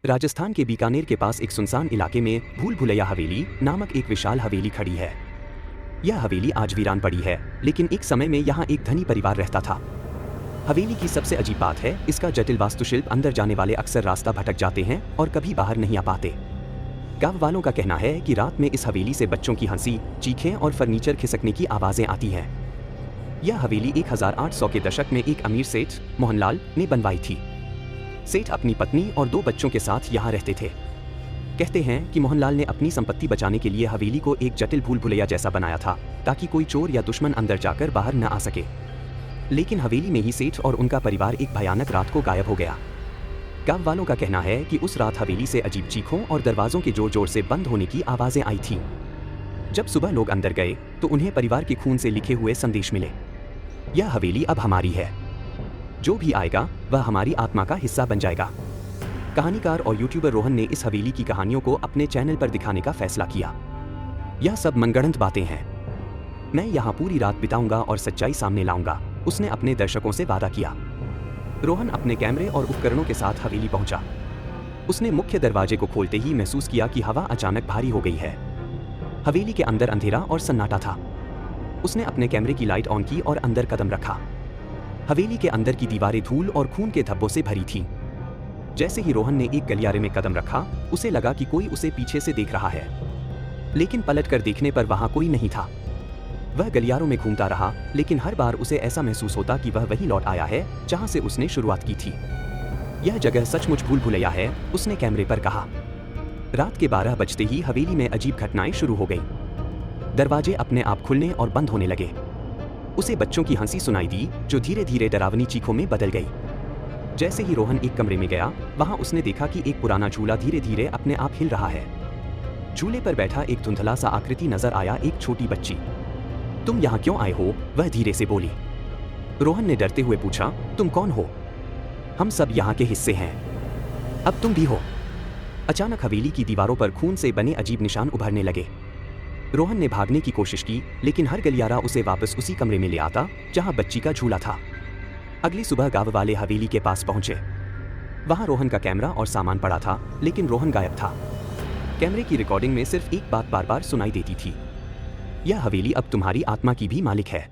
राजस्थान के बीकानेर के पास एक सुनसान इलाके में भूल भुलैया हवेली नामक एक विशाल हवेली खड़ी है। यह हवेली आज वीरान पड़ी है, लेकिन एक समय में यहाँ एक धनी परिवार रहता था। हवेली की सबसे अजीब बात है इसका जटिल वास्तुशिल्प। अंदर जाने वाले अक्सर रास्ता भटक जाते हैं और कभी बाहर नहीं आ पाते। गांव वालों का कहना है कि रात में इस हवेली से बच्चों की हंसी, चीखें और फर्नीचर खिसकने की आवाजें आती हैं। यह हवेली 1800 के दशक में एक अमीर सेठ मोहनलाल ने बनवाई थी। सेठ अपनी पत्नी और 2 बच्चों के साथ यहाँ रहते थे। कहते हैं कि मोहनलाल ने अपनी संपत्ति बचाने के लिए हवेली को एक जटिल भूल भुलैया जैसा बनाया था, ताकि कोई चोर या दुश्मन अंदर जाकर बाहर न आ सके। लेकिन हवेली में ही सेठ और उनका परिवार एक भयानक रात को गायब हो गया। गांव वालों का कहना है कि उस रात हवेली से अजीब चीखों और दरवाजों के जोर जोर से बंद होने की आवाजें आई थीं। जब सुबह लोग अंदर गए तो उन्हें परिवार के खून से लिखे हुए संदेश मिले। यह हवेली अब हमारी है, जो भी आएगा वह हमारी आत्मा का हिस्सा बन जाएगा। कहानीकार और यूट्यूबर रोहन ने इस हवेली की कहानियों को अपने चैनल पर दिखाने का फैसला किया। यह सब मनगढ़ंत बातें हैं। मैं यहाँ पूरी रात बिताऊंगा और सच्चाई सामने लाऊंगा, उसने अपने दर्शकों से वादा किया। रोहन अपने कैमरे और उपकरणों के साथ हवेली पहुंचा। उसने मुख्य दरवाजे को खोलते ही महसूस किया कि हवा अचानक भारी हो गई है। हवेली के अंदर अंधेरा और सन्नाटा था। उसने अपने कैमरे की लाइट ऑन की और अंदर कदम रखा। हवेली के अंदर की दीवारें धूल और खून के धब्बों से भरी थीं। जैसे ही रोहन ने एक गलियारे में कदम रखा, उसे लगा कि कोई उसे पीछे से देख रहा है, लेकिन पलटकर देखने पर वहां कोई नहीं था। वह गलियारों में घूमता रहा, लेकिन हर बार उसे ऐसा महसूस होता कि वह वहीं लौट आया है जहां से उसने शुरुआत की थी। यह जगह सचमुच भूल भुलैया है, उसने कैमरे पर कहा। रात के 12 बजते ही हवेली में अजीब घटनाएं शुरू हो गईं। दरवाजे अपने आप खुलने और बंद होने लगे। उसे बच्चों की हंसी सुनाई दी, जो धीरे धीरे डरावनी चीखों में बदल गई। जैसे ही रोहन एक कमरे में गया, वहां उसने देखा कि एक पुराना झूला धीरे धीरे अपने आप हिल रहा है। झूले पर बैठा एक धुंधला सा आकृति नजर आया, एक छोटी बच्ची। तुम यहाँ क्यों आए हो? वह धीरे से बोली। रोहन ने डरते हुए पूछा, तुम कौन हो? हम सब यहाँ के हिस्से हैं, अब तुम भी हो। अचानक हवेली की दीवारों पर खून से बने अजीब निशान उभरने लगे। रोहन ने भागने की कोशिश की, लेकिन हर गलियारा उसे वापस उसी कमरे में ले आता जहां बच्ची का झूला था। अगली सुबह गांव वाले हवेली के पास पहुंचे। वहां रोहन का कैमरा और सामान पड़ा था, लेकिन रोहन गायब था। कैमरे की रिकॉर्डिंग में सिर्फ एक बात बार बार सुनाई देती थी, यह हवेली अब तुम्हारी आत्मा की भी मालिक है।